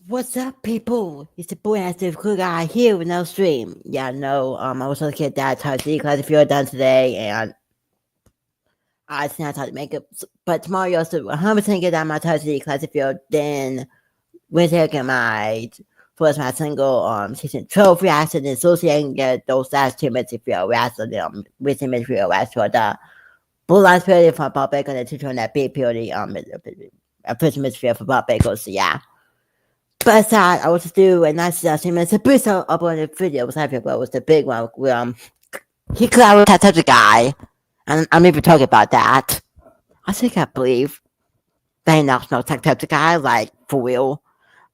What's up, people? It's the boy active cool guy here with no stream. Yeah, no, I was looking at that Tarzan class if you're done today, and I just not to make it. But tomorrow, you also 100% get out my Tarzan class if you're then we're taking my first my single season trophy acid and associating get those last 2 minutes if you're wrestling within midfield last for the blue last period for Bob Baker and the teacher on that big period a first midfield for Bob Baker, so yeah. But I was do a nice it's a bit so up on the video was happy about was the big one where he clearly had such a guy. And I'm even talking about that. I think I believe they not no tech type of guy, like for real.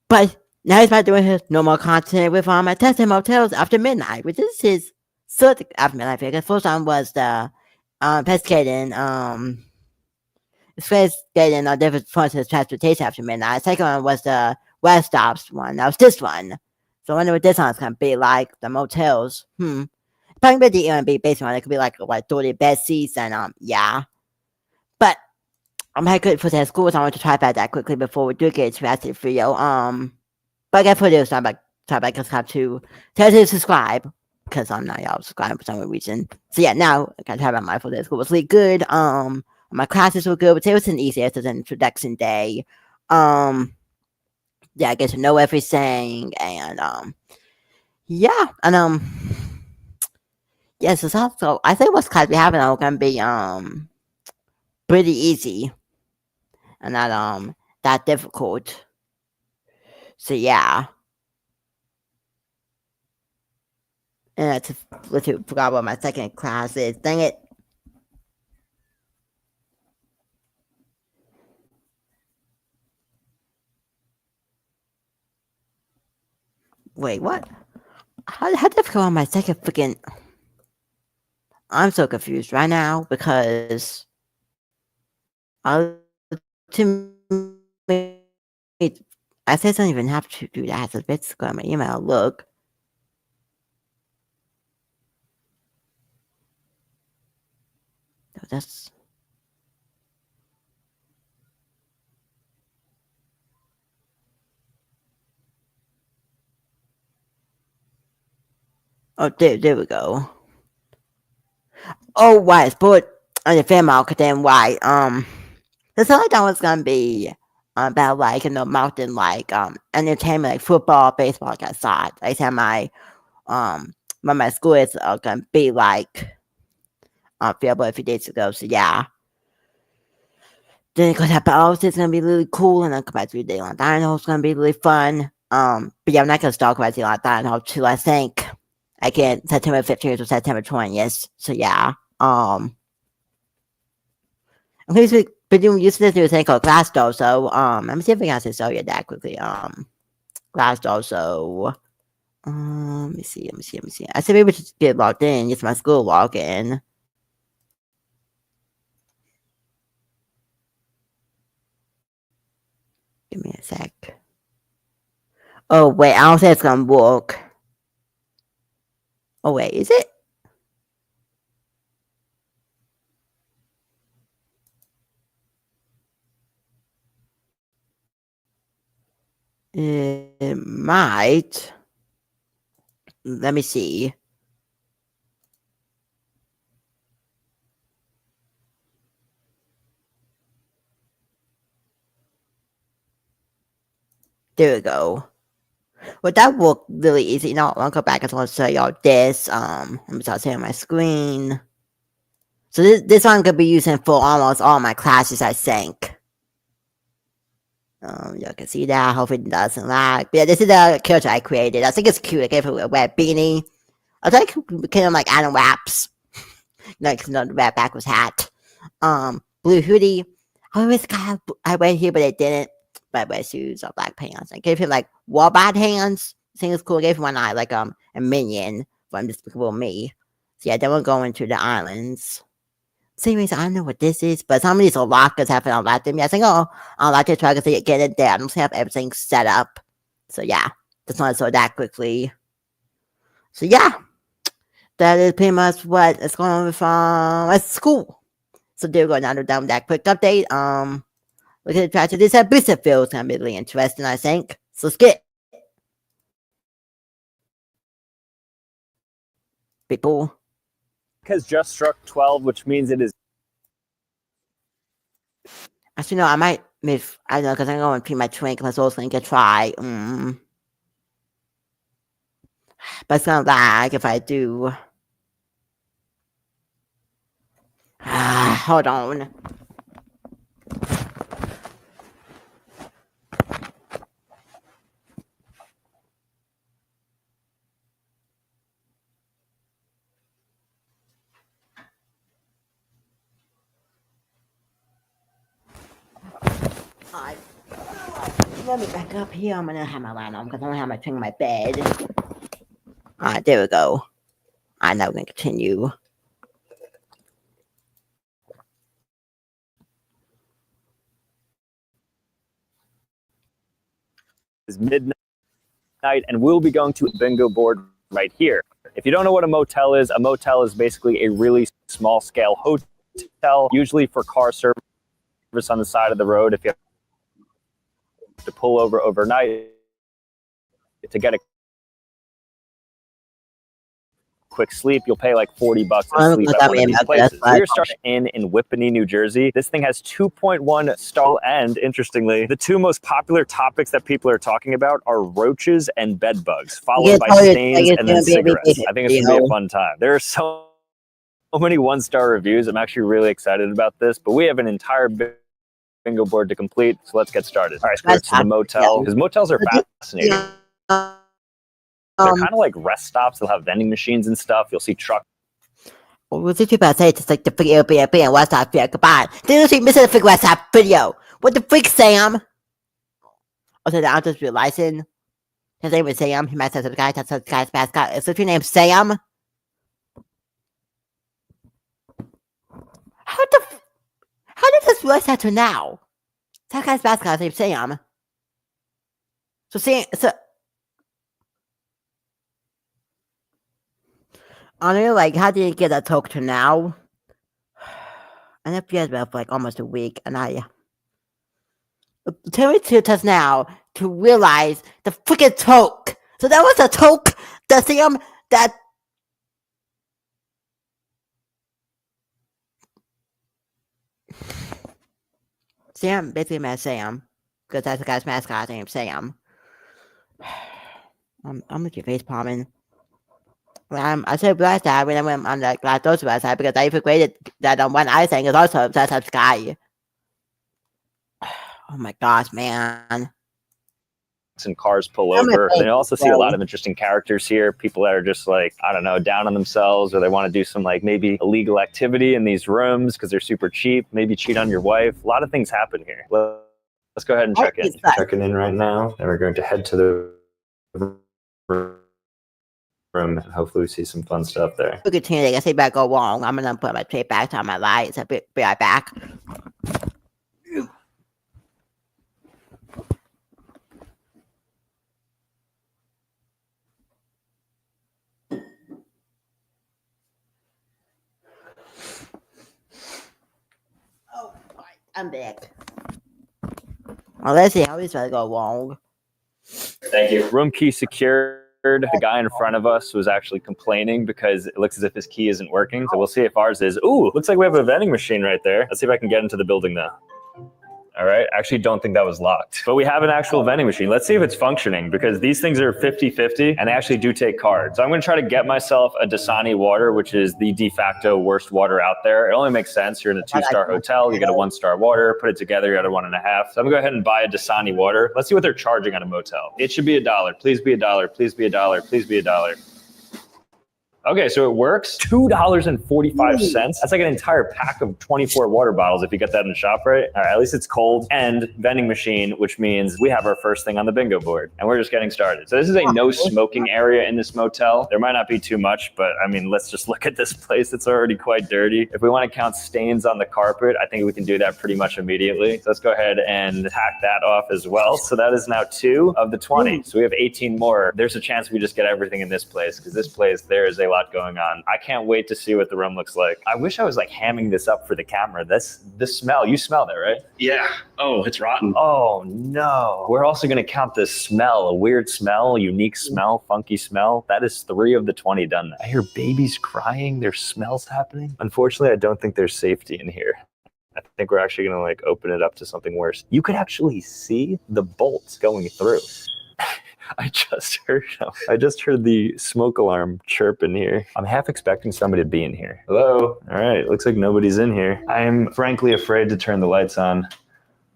But now he's about doing his normal content with at testing motels after midnight, which is his third after midnight because first time was the investigating investigating different forms of transportation after midnight. Second one was the West Stops one. That was this one. So I wonder what this one's gonna be like. The motels. Probably the Airbnb based on it could be like 30 bed seats and yeah. But I'm had good for that school, so I want to try about that quickly before we do get to the video. But I got for this, I'm like try back to tell you to subscribe because I'm not y'all subscribing for some reason. So yeah, now I can talk about my for this school was really good. My classes were good, but it was an easy as an introduction day. Yeah, I get to know everything and yeah, and yes, it's also I think what's class we having are gonna be pretty easy and not that difficult. So yeah. And I just forgot what my second class is. Dang it. Wait, what? How difficult on my second freaking I'm so confused right now because to me I said I don't even have to do that. So let's go on my email. Look. No, that's oh there we go. Oh right, sport on the female then why the only that was gonna be about like mountain like entertainment like football, baseball like outside. I said my school is gonna be like available a few days ago, so yeah. Then because that it's gonna be really cool and then come back to the on Dino it's gonna be really fun. But yeah, I'm not gonna start about the on Dino too, I think. Again, September 15th or September 20th. So yeah. I'm been doing used to this new thing called Glassdoor, so let me see if I can show you that quickly. Glassdoor, so let me see. I said maybe just get logged in, use my school login. Give me a sec. Oh wait, I don't think it's gonna work. Oh wait, is it? It might. Let me see. There we go. Well, that worked really easy. Now I'll go back and I'll show y'all this. Let me start sharing my screen. So this one could be using for almost all my classes, I think. Y'all can see that. Hopefully it doesn't lag. But yeah, this is the character I created. I think it's cute. I gave it a red beanie. I think kind of like Adam Raps. Like the red backwards hat. Blue hoodie. I always got I wear here, but it didn't. But red shoes or black pants. I gave him like Warbot hands. I think it's cool. I gave him one eye like a minion from Despicable Me. So yeah, then we'll go into the islands. Same reason I don't know what this is, but some of these lockers haven't unlocked them yet. I think I'll unlock it, try to get it there. I don't have everything set up. So yeah, just want to show that quickly. So yeah, that is pretty much what is going on from school. So there we go. Now to down that quick update. Look at the track. This episode feels gonna be really interesting, I think. So let's get it. People. Has just struck 12, which means it is. Actually, no, I might miss. I don't know, because I'm going to pee my twink. My soul's going to try. But it's going to lag if I do. Hold on. Let me back up here. I'm going to have my light on because I don't have my thing in my bed. Alright, there we go. Alright, now we're going to continue. Is midnight, and we'll be going to a bingo board right here. If you don't know what a motel is basically a really small scale hotel, usually for car service on the side of the road. If you have to pull over overnight to get a quick sleep, you'll pay like $40 to sleep at one of these places. We're starting in Whippany, New Jersey. This thing has 2.1 star, and interestingly, the two most popular topics that people are talking about are roaches and bed bugs, followed by stains and then cigarettes. I think it's gonna be a fun time. There are so many one-star reviews. I'm actually really excited about this, but we have an entire bingo board to complete, so let's get started. All right, let's go to the motel, because motels are fascinating. They're kind of like rest stops. They'll have vending machines and stuff. You'll see trucks. Was it about to say it's like the freaking Airbnb and WhatsApp video? Goodbye. Didn't you miss the freaking WhatsApp video? What the freak, Sam? Also, I'm just realizing his name is Sam. He might say to the guy, that's the guy's mascot. Is your name Sam? How did this voice actor now? That guy's mascot named Sam. So I don't know, like, how did you get that talk to now? And it feels about for like almost a week, and it took me 2 tests now to realize the freaking toke. So that was a toke, the Sam that. Sam basically met Sam, because that's the guy's mascot named Sam. I'm gonna get face palming. I said last time when I went on the Glass Dose website because I forgot that on one eye thing is also obsessed with Sky. Oh my gosh, man. And cars pull over. And you also see a lot of interesting characters here. People that are just like, I don't know, down on themselves, or they want to do some like maybe illegal activity in these rooms because they're super cheap. Maybe cheat on your wife. A lot of things happen here. Let's go ahead and check in. Checking in right now. And we're going to head to the room. And hopefully we see some fun stuff there. We continue. I guess if I go wrong, I'm gonna put my tape back on my lights. I'll be right back. Oh, I'm back. Well, let's see how this will go wrong. Thank you. Room key secured. The guy in front of us was actually complaining because it looks as if his key isn't working. So we'll see if ours is. Ooh, looks like we have a vending machine right there. Let's see if I can get into the building now. All right. Actually, don't think that was locked. But we have an actual vending machine. Let's see if it's functioning, because these things are 50-50 and they actually do take cards. So I'm going to try to get myself a Dasani water, which is the de facto worst water out there. It only makes sense. You're in a 2-star hotel. You get a 1-star water. Put it together. You're at a 1.5. So I'm going to go ahead and buy a Dasani water. Let's see what they're charging at a motel. It should be $1. Please be $1. Please be $1. Please be $1. Okay, so it works. $2.45. That's like an entire pack of 24 water bottles if you get that in the shop, right? All right, at least it's cold. And vending machine, which means we have our first thing on the bingo board. And we're just getting started. So this is a no smoking area in this motel. There might not be too much, but I mean, let's just look at this place. It's already quite dirty. If we want to count stains on the carpet, I think we can do that pretty much immediately. So let's go ahead and tack that off as well. So that is now 2 of the 20. So we have 18 more. There's a chance we just get everything in this place, because this place, there is a lot lot going on. I can't wait to see what the room looks like. I wish I was like hamming this up for the camera. The smell, you smell that, right? Yeah. Oh, it's rotten. Oh no. We're also going to count this smell, a weird smell, unique smell, funky smell. That is 3 of the 20 done. I hear babies crying. There's smells happening. Unfortunately, I don't think there's safety in here. I think we're actually going to like open it up to something worse. You could actually see the bolts going through. I just heard the smoke alarm chirp in here. I'm half expecting somebody to be in here. Hello? All right, looks like nobody's in here. I'm frankly afraid to turn the lights on.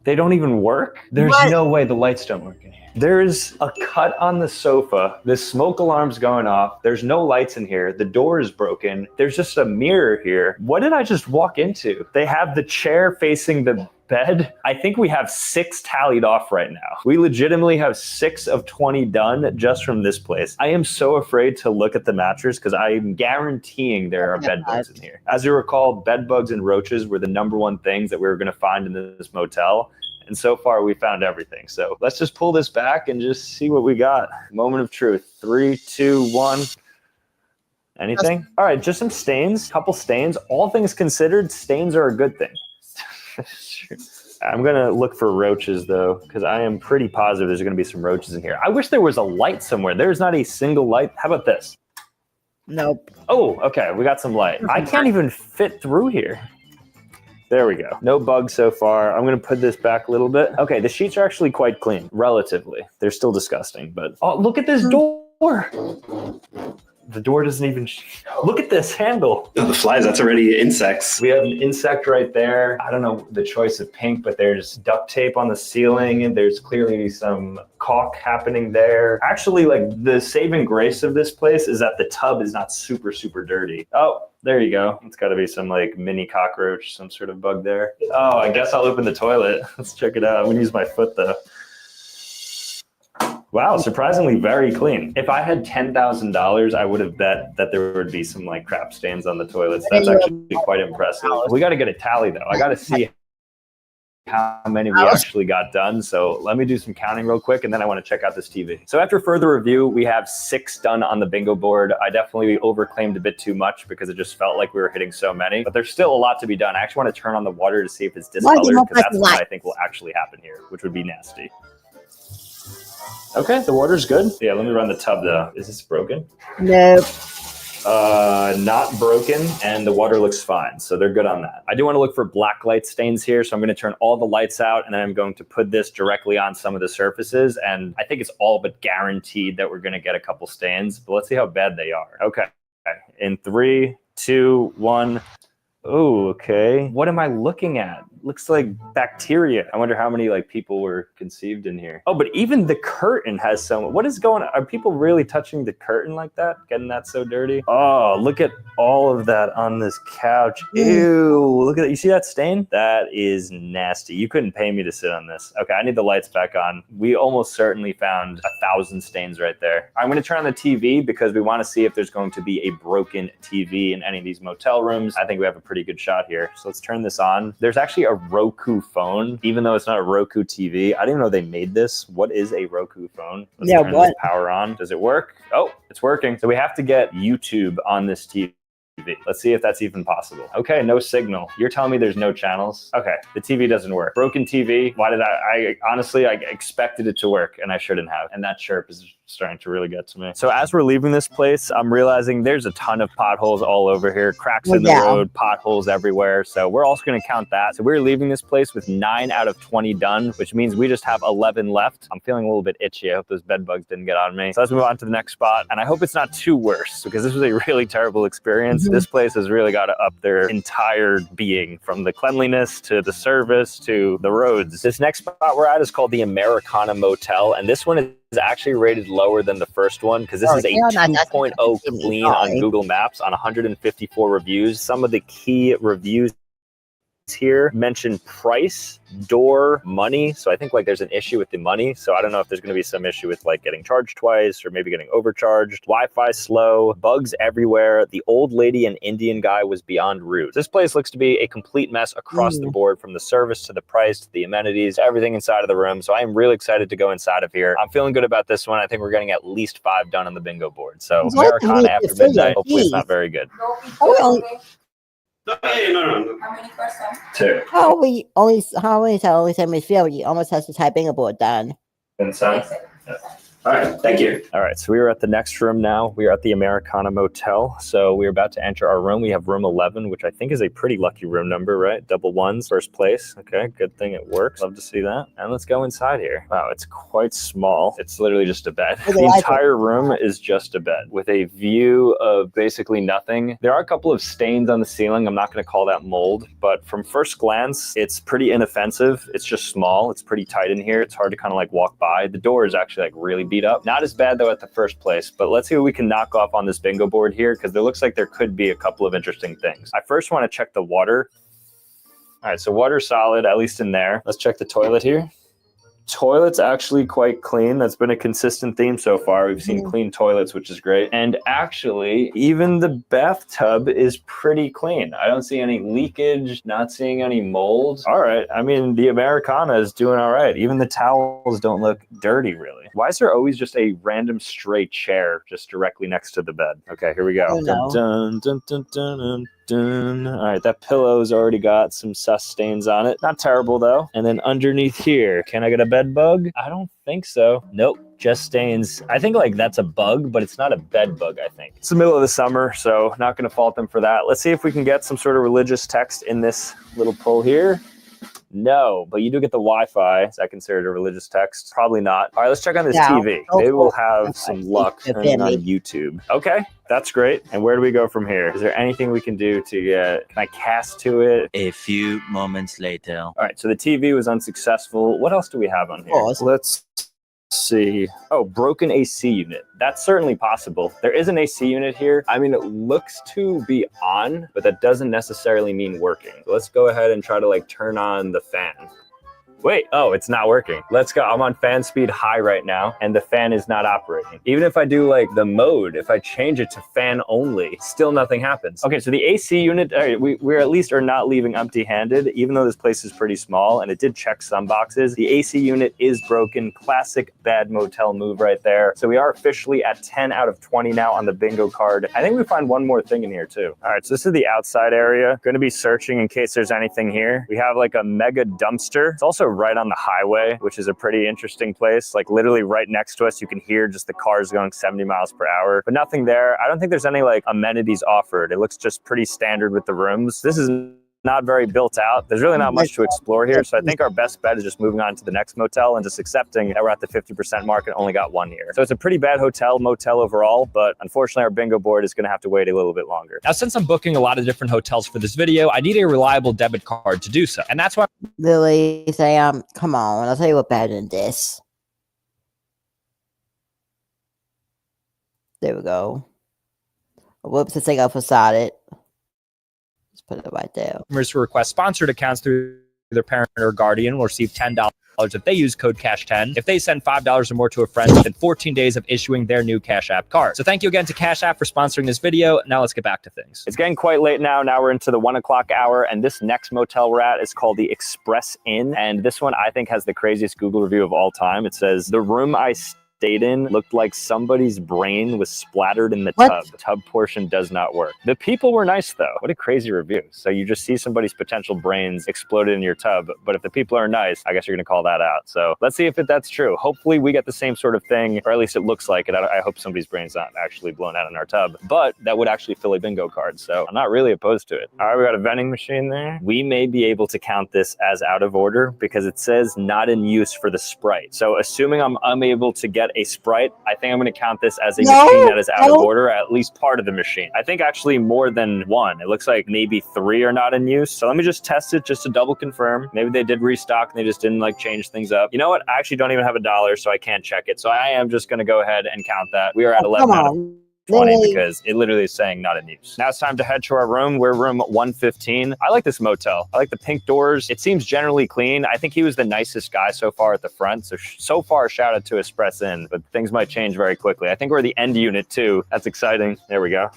They don't even work? There's no way the lights don't work in here. There's a cut on the sofa. The smoke alarm's going off. There's no lights in here. The door is broken. There's just a mirror here. What did I just walk into? They have the chair facing the bed. I think we have 6 tallied off right now. We legitimately have 6 of 20 done just from this place. I am so afraid to look at the mattress because I am guaranteeing there are bed bugs in here. As you recall, bed bugs and roaches were the #1 things that we were going to find in this motel. And so far we found everything. So let's just pull this back and just see what we got. Moment of truth. 3, 2, 1. Anything? All right, just some stains, couple stains. All things considered, stains are a good thing. I'm gonna look for roaches though, because I am pretty positive there's gonna be some roaches in here. I wish there was a light somewhere. There's not a single light. How about this? Nope. Oh, okay, we got some light. I can't even fit through here. There we go. No bugs so far. I'm gonna put this back a little bit. Okay, the sheets are actually quite clean, relatively. They're still disgusting, but oh, look at this door. The door doesn't even, look at this handle. Oh, the flies, that's already insects. We have an insect right there. I don't know the choice of pink, but there's duct tape on the ceiling and there's clearly some caulk happening there. Actually, like the saving grace of this place is that the tub is not super, super dirty. Oh, there you go. It's gotta be some like mini cockroach, some sort of bug there. Oh, I guess I'll open the toilet. Let's check it out. I'm gonna use my foot though. Wow, surprisingly very clean. If I had $10,000, I would have bet that there would be some like crap stains on the toilets. That's actually quite impressive. We got to get a tally though. I got to see how many we actually got done. So let me do some counting real quick and then I want to check out this TV. So after further review, we have 6 done on the bingo board. I definitely overclaimed a bit too much because it just felt like we were hitting so many, but there's still a lot to be done. I actually want to turn on the water to see if it's discolored because that's what I think will actually happen here, which would be nasty. Okay, the water's good. Yeah, let me run the tub though. Is this broken? Nope. Not broken, and the water looks fine, so they're good on that. I do want to look for black light stains here, so I'm going to turn all the lights out, and then I'm going to put this directly on some of the surfaces, and I think it's all but guaranteed that we're going to get a couple stains, but let's see how bad they are. Okay, in 3, 2, 1. Oh, okay. What am I looking at? Looks like bacteria. I wonder how many like people were conceived in here. Oh, but even the curtain has some, what is going on? Are people really touching the curtain like that? Getting that so dirty? Oh, look at all of that on this couch. Ew, look at that. You see that stain? That is nasty. You couldn't pay me to sit on this. Okay, I need the lights back on. We almost certainly found 1,000 stains right there. I'm gonna turn on the TV because we wanna see if there's going to be a broken TV in any of these motel rooms. I think we have a pretty good shot here. So let's turn this on. There's actually a Roku phone, even though it's not a Roku TV. I didn't even know they made this. What is a Roku phone? Let's turn this power on. Does it work? Oh, it's working. So we have to get YouTube on this TV. Let's see if that's even possible. Okay, no signal. You're telling me there's no channels? Okay, the TV doesn't work. Broken TV. Why did I honestly, I expected it to work and I shouldn't have. And that chirp is starting to really get to me. So as we're leaving this place, I'm realizing there's a ton of potholes all over here, cracks in the road, potholes everywhere. So we're also going to count that. So we're leaving this place with 9 out of 20 done, which means we just have 11 left. I'm feeling a little bit itchy. I hope those bed bugs didn't get on me. So let's move on to the next spot. And I hope it's not too worse because this was a really terrible experience. This place has really got to up their entire being, from the cleanliness to the service to the roads. This next spot we're at is called the Americana Motel. And this one is actually rated lower than the first one because this is a 2.0 clean on Google Maps on 154 reviews. Some of the key reviews here mention price, door, money. So I think like there's an issue with the money. So I don't know if there's going to be some issue with like getting charged twice or maybe getting overcharged. Wi-Fi slow, bugs everywhere. The old lady and Indian guy was beyond rude. This place looks to be a complete mess across the board, from the service to the price to the amenities, everything inside of the room. So I am really excited to go inside of here. I'm feeling good about this one. I think we're getting at least 5 done on the bingo board. So Americana after midnight, hopefully it's not very good. No. How many questions? 2. How many times only 7 feel you almost has the type bingo board done. Inside. All right, thank you. All right, so we are at the next room now. We are at the Americana Motel. So we're about to enter our room. We have room 11, which I think is a pretty lucky room number, right? Double ones, first place. Okay, good thing it works. Love to see that. And let's go inside here. Wow, it's quite small. It's literally just a bed. The entire room is just a bed with a view of basically nothing. There are a couple of stains on the ceiling. I'm not going to call that mold, but from first glance, it's pretty inoffensive. It's just small. It's pretty tight in here. It's hard to kind of like walk by. The door is actually like really beat up. Not as bad though at the first place, but let's see what we can knock off on this bingo board here, because there looks like there could be a couple of interesting things. I first want to check the water. All right, so water's solid, at least in there. Let's check the toilet here. Toilet's actually quite clean. That's been a consistent theme so far. We've seen clean toilets, which is great. And actually, even the bathtub is pretty clean. I don't see any leakage, not seeing any mold. All right. I mean, the Americana is doing all right. Even the towels don't look dirty, really. Why is there always just a random stray chair just directly next to the bed? Okay, here we go. Oh, no. Dun, dun, dun, dun, dun. All right, that pillow's already got some sus stains on it. Not terrible though. And then underneath here, can I get a bed bug? I don't think so. Nope, just stains. I think like that's a bug, but it's not a bed bug, I think. It's the middle of the summer, so not gonna fault them for that. Let's see if we can get some sort of religious text in this little pull here. No, but you do get the Wi-Fi. Is that considered a religious text? Probably not. All right, let's check on this TV. Maybe we'll have some luck turning on YouTube. Okay, that's great. And where do we go from here? Is there anything we can do to get, can I cast to it? A few moments later. All right, so the TV was unsuccessful. What else do we have on here? Let's see. Oh, broken AC unit. That's certainly possible. There is an AC unit here. I mean, it looks to be on, but that doesn't necessarily mean working. So let's go ahead and try to like turn on the fan. Wait, oh, it's not working. Let's go. I'm on fan speed high right now, and the fan is not operating. Even if I do like the mode, if I change it to fan only, still nothing happens. Okay, so the AC unit, we at least are not leaving empty-handed, even though this place is pretty small, and it did check some boxes. The AC unit is broken. Classic bad motel move right there. So we are officially at 10 out of 20 now on the bingo card. I think we find one more thing in here too. All right, so this is the outside area. Going to be searching in case there's anything here. We have like a mega dumpster. It's also right on the highway, which is a pretty interesting place. Like literally right next to us, you can hear just the cars going 70 miles per hour, but nothing there. I don't think there's any like amenities offered. It looks just pretty standard with the rooms. This is not very built out. There's really not much to explore here. So I think our best bet is just moving on to the next motel and just accepting that we're at the 50% mark and only got one here. So it's a pretty bad motel overall, but unfortunately our bingo board is going to have to wait a little bit longer. Now, since I'm booking a lot of different hotels for this video, I need a reliable debit card to do so. And that's why Lily, Sam, come on. I'll tell you what better than this. There we go. Whoops, let's take out facade it. Put it right there. customers who request sponsored accounts through their parent or guardian will receive $10 if they use code CASH10 if they send $5 or more to a friend within 14 days of issuing their new Cash App card. So thank you again to Cash App for sponsoring this video. Now let's get back to things. It's getting quite late now. Now we're into the 1 o'clock hour, and this next motel we're at is called the Express Inn, and this one I think has the craziest Google review of all time. It says, the room I stayed in looked like somebody's brain was splattered in the tub. The tub portion does not work. The people were nice though. What a crazy review. So you just see somebody's potential brains exploded in your tub, but if the people are nice, I guess you're gonna call that out. So let's see if that's true. Hopefully we get the same sort of thing, or at least it looks like it. I hope somebody's brain's not actually blown out in our tub, but that would actually fill a bingo card. So I'm not really opposed to it. All right, we got a vending machine there. We may be able to count this as out of order because it says not in use for the Sprite. So assuming I'm unable to get a Sprite, I think I'm going to count this as a machine that is out of order, at least part of the machine. I think actually more than one. It looks like maybe 3 are not in use. So let me just test it just to double confirm. Maybe they did restock and they just didn't like change things up. You know what? I actually don't even have $1, so I can't check it. So I am just going to go ahead and count that. We are at 11 out of funny Really? because it literally is saying not in use. Now it's time to head to our room. We're room 115. I like this motel. I like the pink doors. It seems generally clean. I think he was the nicest guy so far at the front. So far, shout out to Express Inn, but things might change very quickly. I think we're the end unit too. That's exciting. There we go.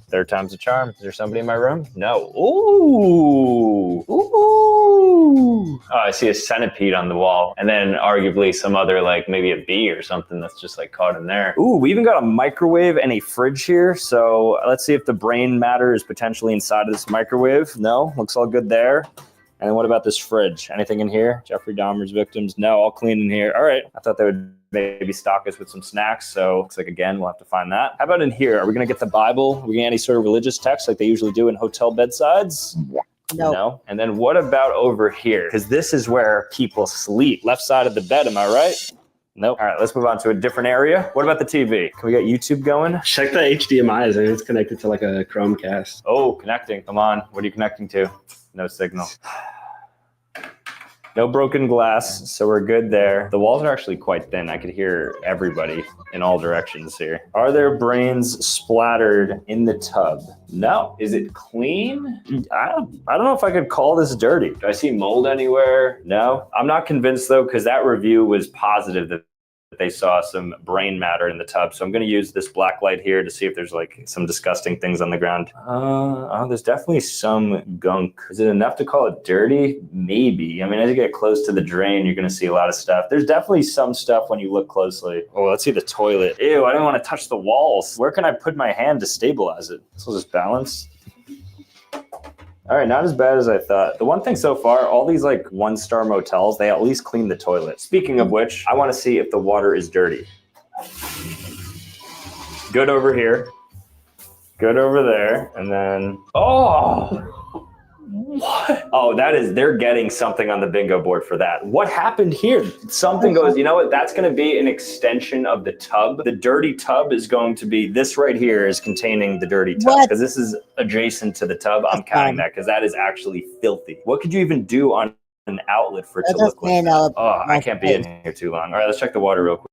Third time's a charm. Is there somebody in my room? No. Ooh. Ooh. Oh, I see a centipede on the wall. And then arguably some other, like maybe a bee or something that's just like caught in there. Ooh, we even got a microwave and a fridge here. So let's see if the brain matter is potentially inside of this microwave. No, looks all good there. And then what about this fridge? Anything in here? Jeffrey Dahmer's victims? No, all clean in here. All right. I thought they would maybe stock us with some snacks. So looks like, again, we'll have to find that. How about in here? Are we going to get the Bible? Are we going to get any sort of religious text like they usually do in hotel bedsides? No. And then what about over here? Because this is where people sleep. Left side of the bed, am I right? Nope. All right, let's move on to a different area. What about the TV? Can we get YouTube going? Check the HDMI. I think it's connected to like a Chromecast. Oh, connecting. Come on. What are you connecting to? No signal. No broken glass, so we're good there. The walls are actually quite thin. I could hear everybody in all directions here. Are there brains splattered in the tub? No. Is it clean? I don't know if I could call this dirty. Do I see mold anywhere? No. I'm not convinced though, because that review was positive that they saw some brain matter in the tub. So I'm going to use this black light here to see if there's like some disgusting things on the ground. Oh, there's definitely some gunk. Is it enough to call it dirty? Maybe. I mean, as you get close to the drain, you're going to see a lot of stuff. There's definitely some stuff when you look closely. Oh, let's see the toilet. Ew, I don't want to touch the walls. Where can I put my hand to stabilize it? This will just balance. All right, not as bad as I thought. The one thing so far, all these like 1-star motels, they at least clean the toilet. Speaking of which, I want to see if the water is dirty. Good over here. Good over there. And then, oh, what? Oh, they're getting something on the bingo board for that. What happened here? Something goes, you know what? That's going to be an extension of the tub. The dirty tub is going to be, this right here is containing the dirty tub. Because this is adjacent to the tub. I'm counting that because that is actually filthy. What could you even do on an outlet for it to look like that? Oh, I can't be in here too long. All right, let's check the water real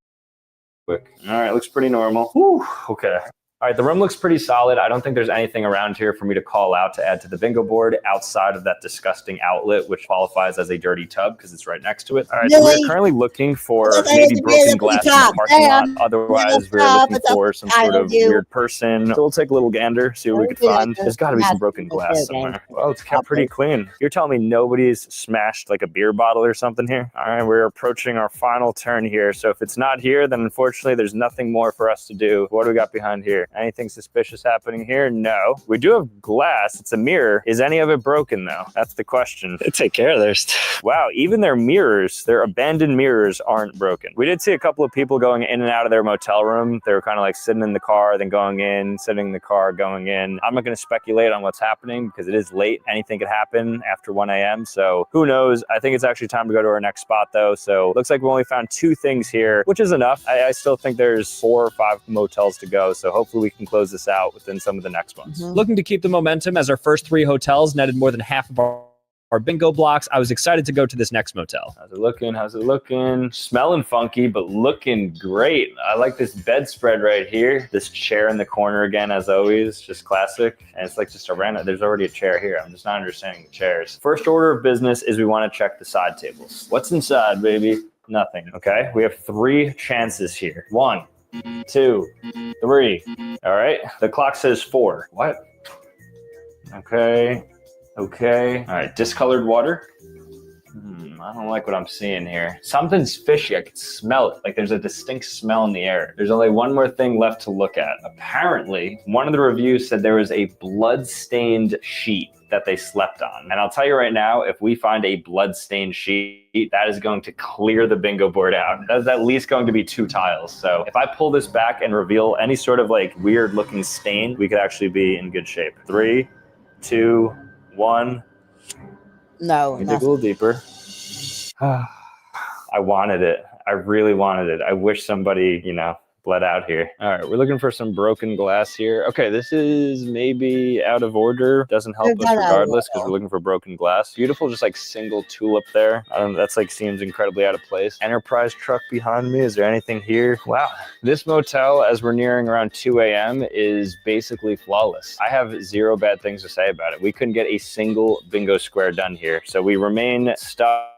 quick. All right, looks pretty normal. Whew, okay. All right, the room looks pretty solid. I don't think there's anything around here for me to call out to add to the bingo board outside of that disgusting outlet, which qualifies as a dirty tub because it's right next to it. All right, so we're currently looking for maybe broken glass in the parking lot. Otherwise, we're looking for some sort of weird person. So we'll take a little gander, see what we can find. There's got to be some broken glass somewhere. Well, it's kept pretty clean. You're telling me nobody's smashed like a beer bottle or something here? All right, we're approaching our final turn here. So if it's not here, then unfortunately, there's nothing more for us to do. What do we got behind here? Anything suspicious happening here? No. We do have glass. It's a mirror. Is any of it broken though? That's the question. They take care of their stuff. Wow, even their mirrors, their abandoned mirrors aren't broken. We did see a couple of people going in and out of their motel room. They were kind of like sitting in the car, then going in, sitting in the car, going in. I'm not going to speculate on what's happening because it is late. Anything could happen after 1 a.m. So who knows? I think it's actually time to go to our next spot though. So looks like we only found 2 things here, which is enough. I still think there's 4 or 5 motels to go. So hopefully we can close this out within some of the next ones. Looking to keep the momentum as our first 3 hotels netted more than half of our bingo blocks, I was excited to go to this next motel. How's it looking? How's it looking? Smelling funky, but looking great. I like this bedspread right here. This chair in the corner again, as always, just classic. And it's like just a random, there's already a chair here. I'm just not understanding the chairs. First order of business is we want to check the side tables. What's inside, baby? Nothing. Okay, we have 3 chances here. 1, 2, 3. All right, the clock says 4. What? Okay. All right, discolored water. I don't like what I'm seeing here. Something's fishy. I can smell it. Like there's a distinct smell in the air. There's only one more thing left to look at. Apparently, one of the reviews said there was a blood-stained sheet that they slept on. And I'll tell you right now, if we find a blood-stained sheet, that is going to clear the bingo board out. That's at least going to be 2 tiles. So if I pull this back and reveal any sort of like weird looking stain, we could actually be in good shape. 3, 2, 1. No. Let me dig a little deeper. I wanted it. I really wanted it. I wish somebody, bled out here. All right, we're looking for some broken glass here. Okay, this is maybe out of order. Doesn't help us regardless because we're looking for broken glass. Beautiful, just like single tulip there. I don't know, that's like seems incredibly out of place. Enterprise truck behind me. Is there anything here? Wow, this motel, as we're nearing around 2 a.m., is basically flawless. I have zero bad things to say about it. We couldn't get a single bingo square done here. So we remain stuck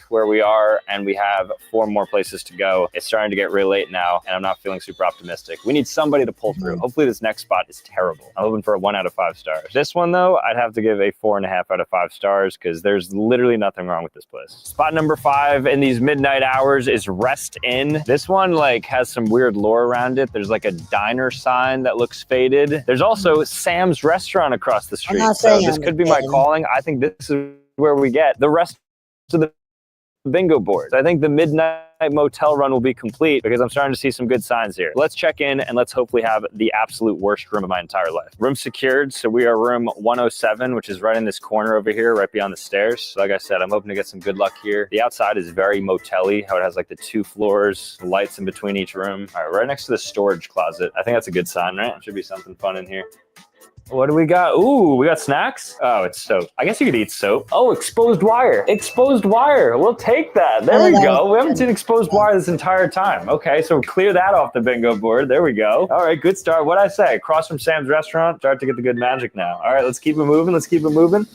where we are, and we have 4 more places to go. It's starting to get really late now, and I'm not feeling super optimistic. We need somebody to pull through. Hopefully this next spot is terrible. I'm hoping for a 1 out of 5 stars. This one, though, I'd have to give a 4.5 out of 5 stars because there's literally nothing wrong with this place. Spot number 5 in these midnight hours is Rest Inn. This one like has some weird lore around it. There's like a diner sign that looks faded. There's also Sam's Restaurant across the street. So this could be my calling. I think this is where we get the rest of the bingo board. I think the midnight motel run will be complete because I'm starting to see some good signs here. Let's check in and let's hopefully have the absolute worst room of my entire life. Room secured, so we are room 107, which is right in this corner over here, right beyond the stairs. So like I said, I'm hoping to get some good luck here. The outside is very motel-y, how it has like the 2 floors, lights in between each room. All right, right next to the storage closet. I think that's a good sign, right? Should be something fun in here. What do we got? Ooh, we got snacks? Oh, it's soap. I guess you could eat soap. Oh, exposed wire. Exposed wire. We'll take that. There we go. We haven't seen exposed wire this entire time. Okay, so clear that off the bingo board. There we go. All right, good start. What'd I say? Across from Sam's Restaurant. Start to get the good magic now. All right, let's keep it moving. Let's keep it moving.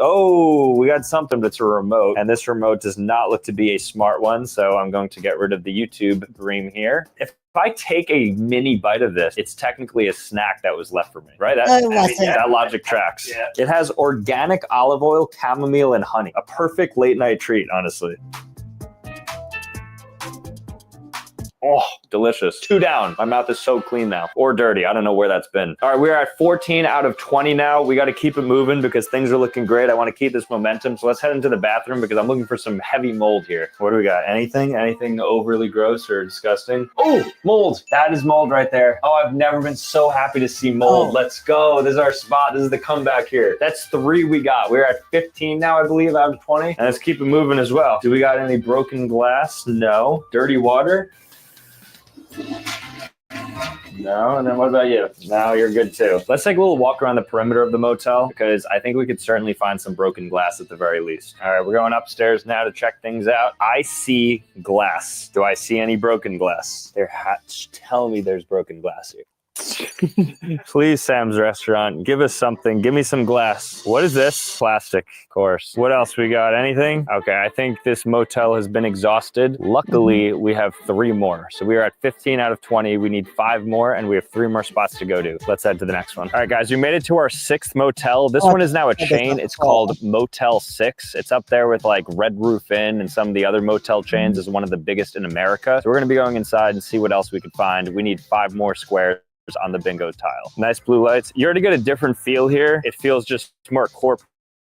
Oh, we got something that's a remote, and this remote does not look to be a smart one, so I'm going to get rid of the YouTube dream here. If I take a mini bite of this, it's technically a snack that was left for me, right? That logic tracks. Yeah. It has organic olive oil, chamomile, and honey. A perfect late night treat, honestly. Oh, delicious. 2 down. My mouth is so clean now. Or dirty. I don't know where that's been. All right, we're at 14 out of 20 now. We got to keep it moving because things are looking great. I want to keep this momentum. So let's head into the bathroom because I'm looking for some heavy mold here. What do we got? Anything? Anything overly gross or disgusting? Oh, mold. That is mold right there. Oh, I've never been so happy to see mold. Oh. Let's go. This is our spot. This is the comeback here. That's 3 we got. We're at 15 now, I believe, out of 20. And let's keep it moving as well. Do we got any broken glass? No. Dirty water? No, and then what about you? No, you're good too. Let's take a little walk around the perimeter of the motel because I think we could certainly find some broken glass at the very least. All right, we're going upstairs now to check things out. I see glass. Do I see any broken glass? Tell me there's broken glass here. Please, Sam's Restaurant, give us something. Give me some glass. What is this? Plastic, of course. What else we got? Anything? Okay, I think this motel has been exhausted. Luckily, we have 3 more. So we are at 15 out of 20. We need 5 more, and we have 3 more spots to go to. Let's head to the next one. All right, guys, we made it to our 6th motel. This one is now a chain. It's called Motel 6. It's up there with like Red Roof Inn and some of the other motel chains. It's one of the biggest in America. So we're going to be going inside and see what else we could find. We need 5 more squares on the bingo tile. Nice blue lights. You already get a different feel here. It feels just more corporate.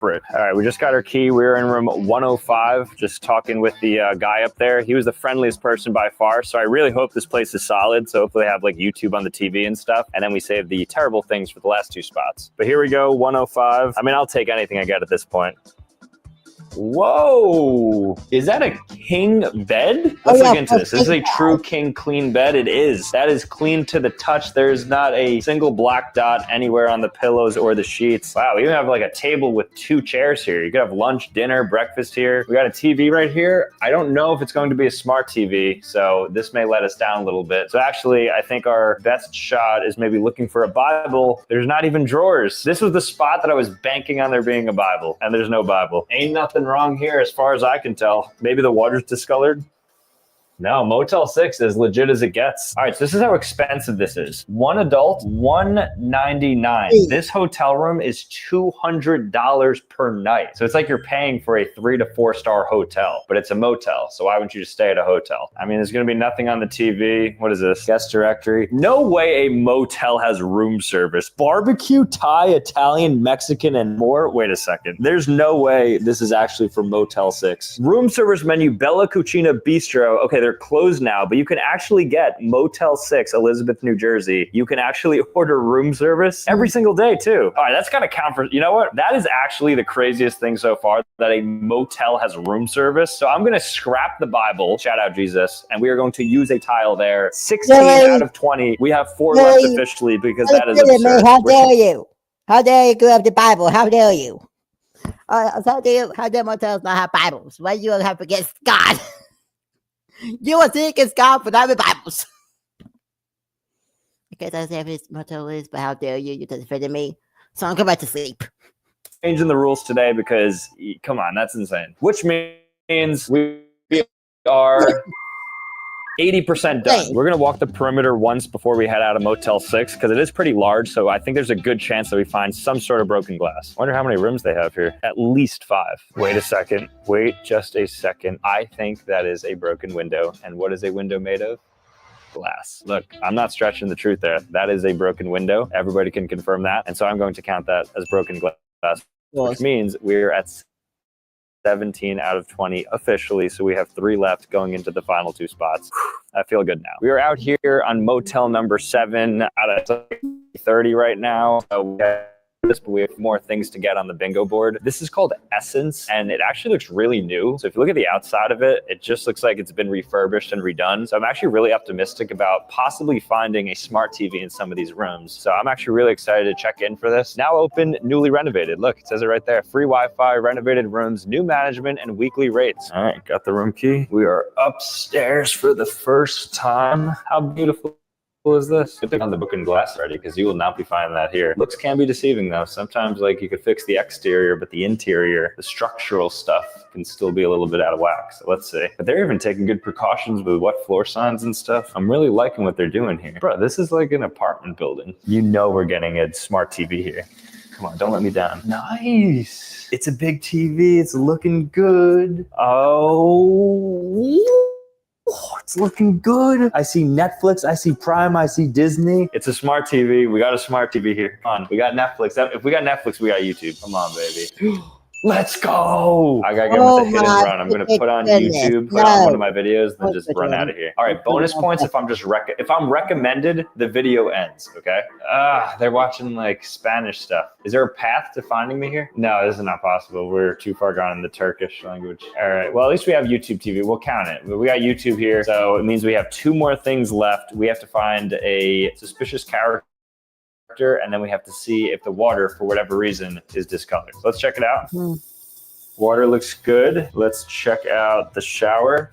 All right, we just got our key. We're in room 105, just talking with the guy up there. He was the friendliest person by far, so I really hope this place is solid. So hopefully they have like YouTube on the TV and stuff, and then we save the terrible things for the last 2 spots. But here we go, 105. I mean, I'll take anything I get at this point. Whoa! Is that a king bed? Let's look into this. This is a true king clean bed. It is. That is clean to the touch. There's not a single black dot anywhere on the pillows or the sheets. Wow, we even have like a table with 2 chairs here. You could have lunch, dinner, breakfast here. We got a TV right here. I don't know if it's going to be a smart TV, so this may let us down a little bit. So actually, I think our best shot is maybe looking for a Bible. There's not even drawers. This was the spot that I was banking on there being a Bible, and there's no Bible. Ain't nothing wrong here as far as I can tell. Maybe the water's discolored. No, Motel 6 is legit as it gets. All right, so this is how expensive this is. 1 adult, $199. This hotel room is $200 per night. So it's like you're paying for a 3 to 4 star hotel, but it's a motel. So why wouldn't you just stay at a hotel? I mean, there's gonna be nothing on the TV. What is this? Guest directory. No way a motel has room service. Barbecue, Thai, Italian, Mexican, and more. Wait a second. There's no way this is actually for Motel 6. Room service menu, Bella Cucina Bistro. Okay, there's they're closed now, but you can actually get Motel 6, Elizabeth, New Jersey. You can actually order room service every single day too. All right, that's got to count for, you know what? That is actually the craziest thing so far, that a motel has room service. So I'm going to scrap the Bible, shout out Jesus, and we are going to use a tile there. 16 out of 20. We have 4 left officially because that is absurd. How dare you? How dare you give up the Bible? How dare you? How dare motels not have Bibles? Why do you have to get God? You are think it's God for not with Bibles. Okay, that's what this motel is, but how dare you? You just offended me. So I'm going back to sleep. Changing the rules today because, come on, that's insane. Which means we are 80% done. We're going to walk the perimeter once before we head out of Motel 6 because it is pretty large, so I think there's a good chance that we find some sort of broken glass. Wonder how many rooms they have here. At least 5. Wait a second. Wait just a second. I think that is a broken window. And what is a window made of? Glass. Look, I'm not stretching the truth there. That is a broken window. Everybody can confirm that. And so I'm going to count that as broken glass, which means we're at 17 out of 20 officially, so we have 3 left going into the final 2 spots. I feel good now. We are out here on motel number 7 out of 30 right now. But we have more things to get on the bingo board. This is called Essence, and it actually looks really new. So if you look at the outside of it, it just looks like it's been refurbished and redone. So I'm actually really optimistic about possibly finding a smart TV in some of these rooms. So I'm actually really excited to check in for this. Now open, newly renovated. Look, it says it right there. Free Wi-Fi, renovated rooms, new management, and weekly rates. All right, got the room key. We are upstairs for the first time. How beautiful is this? Good thing on the broken glass already, because you will not be finding that here. Looks can be deceiving though. Sometimes like you could fix the exterior, but the interior, the structural stuff can still be a little bit out of whack. So let's see. But they're even taking good precautions with what floor signs and stuff. I'm really liking what they're doing here. Bro, this is like an apartment building. You know we're getting a smart TV here. Come on, don't let me down. Nice. It's a big TV. It's looking good. Oh, it's looking good. I see Netflix, I see Prime, I see Disney. It's a smart TV. We got a smart TV here. Come on, we got Netflix. If we got Netflix, we got YouTube. Come on, baby. Let's go. I gotta go with the hit and run. I'm gonna put on YouTube, put on one of my videos, then just run out of here. All right, bonus points if I'm just if I'm recommended, the video ends, okay? They're watching like Spanish stuff. Is there a path to finding me here? No, this is not possible. We're too far gone in the Turkish language. All right, well, at least we have YouTube TV. We'll count it. We got YouTube here, so it means we have 2 more things left. We have to find a suspicious character, and then we have to see if the water, for whatever reason, is discolored. So let's check it out. Water looks good. Let's check out the shower.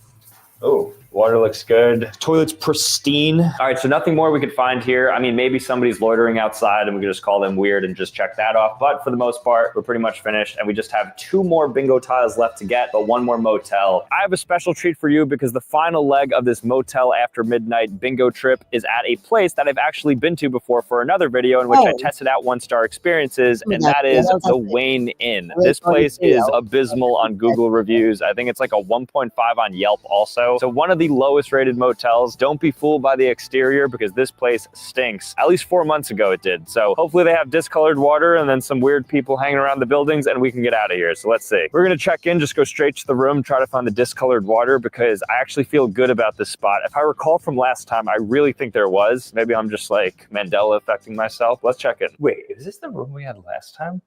Oh, water looks good. Toilet's pristine. All right, so nothing more we could find here. I mean, maybe somebody's loitering outside and we could just call them weird and just check that off. But for the most part, we're pretty much finished. And we just have 2 more bingo tiles left to get, but 1 more motel. I have a special treat for you because the final leg of this motel after midnight bingo trip is at a place that I've actually been to before for another video in which I tested out 1-star experiences, and that is the Wayne Inn. This place is abysmal on Google reviews. I think it's like a 1.5 on Yelp also. So one of the lowest rated motels. Don't be fooled by the exterior because this place stinks. At least 4 months ago it did. So hopefully they have discolored water and then some weird people hanging around the buildings and we can get out of here. So let's see. We're going to check in, just go straight to the room, try to find the discolored water because I actually feel good about this spot. If I recall from last time, I really think there was. Maybe I'm just like Mandela affecting myself. Let's check it. Wait, is this the room we had last time?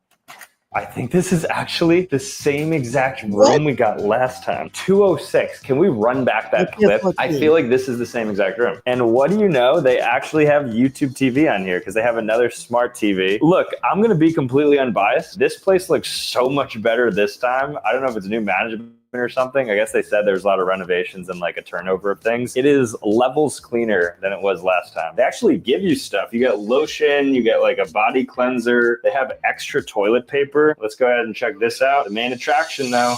I think this is actually the same exact room we got last time. 206. Can we run back that clip? I feel like this is the same exact room. And what do you know? They actually have YouTube TV on here because they have another smart TV. Look, I'm going to be completely unbiased. This place looks so much better this time. I don't know if it's new management or something. I guess they said there's a lot of renovations and like a turnover of things. It is levels cleaner than it was last time. They actually give you stuff. You get lotion, you get like a body cleanser. They have extra toilet paper. Let's go ahead and check this out. The main attraction though.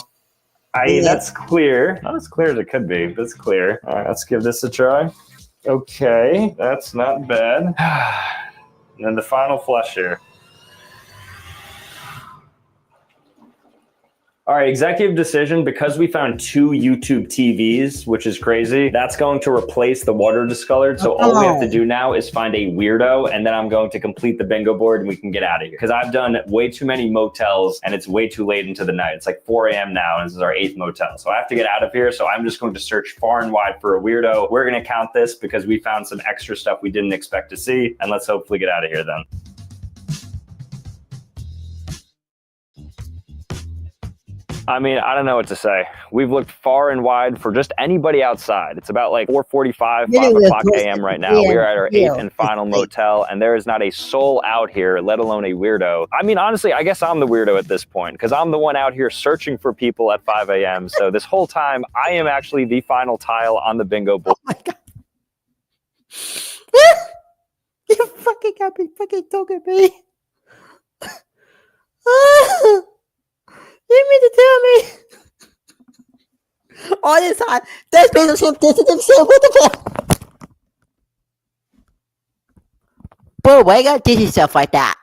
That's clear. Not as clear as it could be, but it's clear. All right, let's give this a try. Okay, that's not bad. And then the final flush here. All right, executive decision, because we found 2 YouTube TVs, which is crazy, that's going to replace the water discolored. So all we have to do now is find a weirdo, and then I'm going to complete the bingo board and we can get out of here. Because I've done way too many motels and it's way too late into the night. It's like 4 a.m. now and this is our 8th motel. So I have to get out of here. So I'm just going to search far and wide for a weirdo. We're going to count this because we found some extra stuff we didn't expect to see. And let's hopefully get out of here then. I mean, I don't know what to say. We've looked far and wide for just anybody outside. It's about like 4:45, 5 o'clock a.m. right now. We're at our 8th and final motel, and there is not a soul out here, let alone a weirdo. I mean, honestly, I guess I'm the weirdo at this point, because I'm the one out here searching for people at 5 a.m. So this whole time, I am actually the final tile on the bingo board. Oh my God. You fucking got me fucking talking me. You mean to tell me all this time there's been some distance himself? What the fuck? Bro, why you gotta diss yourself like that?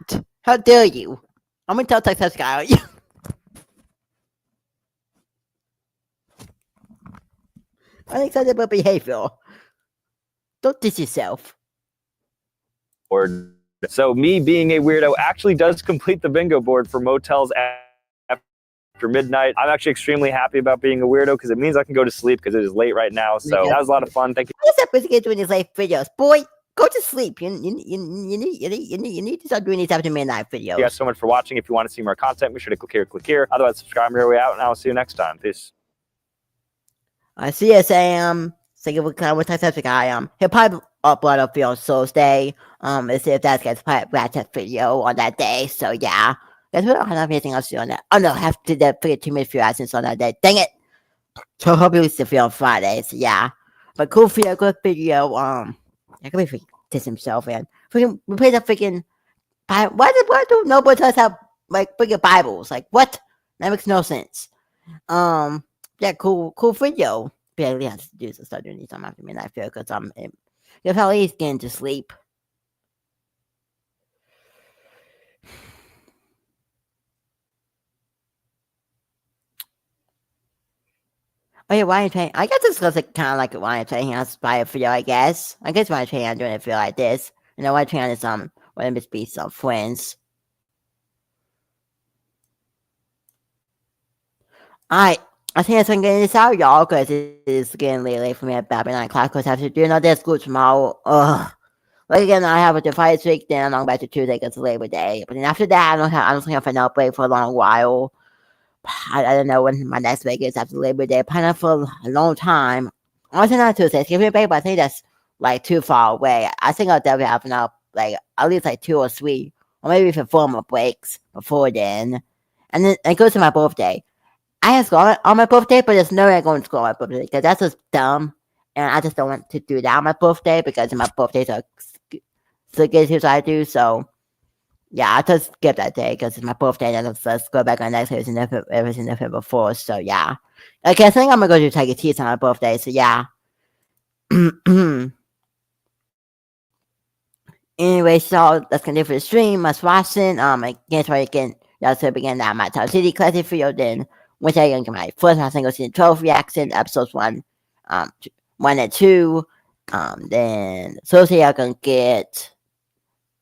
How dare you? I'm gonna tell Texas guy on you. Unacceptable behavior. Don't diss yourself. So me being a weirdo actually does complete the bingo board for motels after midnight. I'm actually extremely happy about being a weirdo because it means I can go to sleep because it is late right now. So that was a lot of fun. Thank you. What's up with doing these late videos? Boy, go to sleep. You need to start doing these after midnight videos. You guys so much for watching. If you want to see more content, be sure to click here, click here. Otherwise, subscribe on your way out, and I will see you next time. Peace. I see you, Sam. Thank you for coming with Texas guy. He'll probably upload a video on Thursday. Let's see if that gets that video on that day. So yeah. Guys, we don't have anything else to do on that. Oh no, I have to do that 2-minute few actions on that day. Dang it! So hopefully we still on Friday. So yeah. But cool video, good video. I could be freaking diss himself and freaking we play the freaking why do nobody tell us how like freaking Bibles? Like what? That makes no sense. Yeah, cool video. But I really have to do is start doing these after midnight video because you're probably getting to sleep. Oh yeah, Ryan Train. I guess this looks like kind of like a Ryan Train has by a video. I guess Ryan Train I'm doing a video like this. You know, Ryan Train is one of his be some friends. I think I'm getting this out, y'all, because it is getting late for me at about 9 o'clock. Because I have to do another school tomorrow. Ugh. Like again, I have a fight week. Then I'm going back to Tuesday because it's Labor Day. But then after that, I don't think I'll find out break for a long while. I don't know when my next break is after Labor Day. Probably not for a long time. Honestly, not Tuesday. It's giving break, but I think that's like too far away. I think I'll definitely have enough, like at least like 2 or 3, or maybe even 4 more breaks before then. And then it goes to my birthday. I have school on my birthday, but there's no way I'm going to school on my birthday because that's just dumb. And I just don't want to do that on my birthday because my birthdays are so good as I do. So yeah, I just skip that day because it's my birthday, and then let's go back on next year. Everything November 4th. So yeah, okay, I think I'm gonna go to take a teeth on my birthday. So yeah. Anyway, so that's gonna do for the stream. Much watching. Again, try again. Y'all still begin that my Tower City classic video. Then which I can get my first single season 12 reaction episodes 1 and 2. Then Thursday y'all gonna get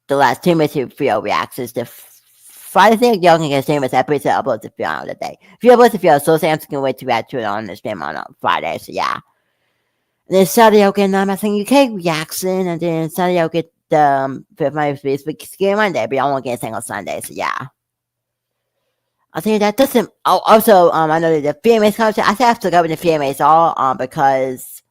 the last 2 minutes video reactions. The Friday thing y'all can get the same as that preset upload the video on the day. If you upload the video, so Sam's gonna wait to react to it on the stream on Friday. So yeah. And then Saturday I'll get my UK reaction, and then Sunday I'll get the my week's game Monday, but I won't get a single Sunday. So yeah. I think that doesn't. Oh, also, I know that the VMAs content. I have to go with the VMAs all, because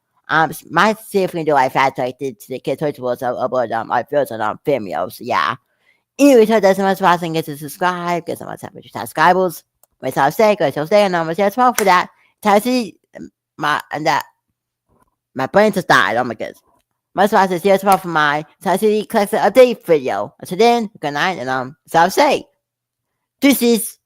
might see if we can do like fast like to the kids' towards upload our videos on Vimeo. So yeah. Anyway, so that's so much watching. Get to subscribe. Get so much happy subscribers. Wait, I'll say, go to stay, and I'm gonna tomorrow for that. See my brain just died. Oh my goodness. Much watching. See you tomorrow for my City collection update video. Until then, good night, and so I'll say, deuces.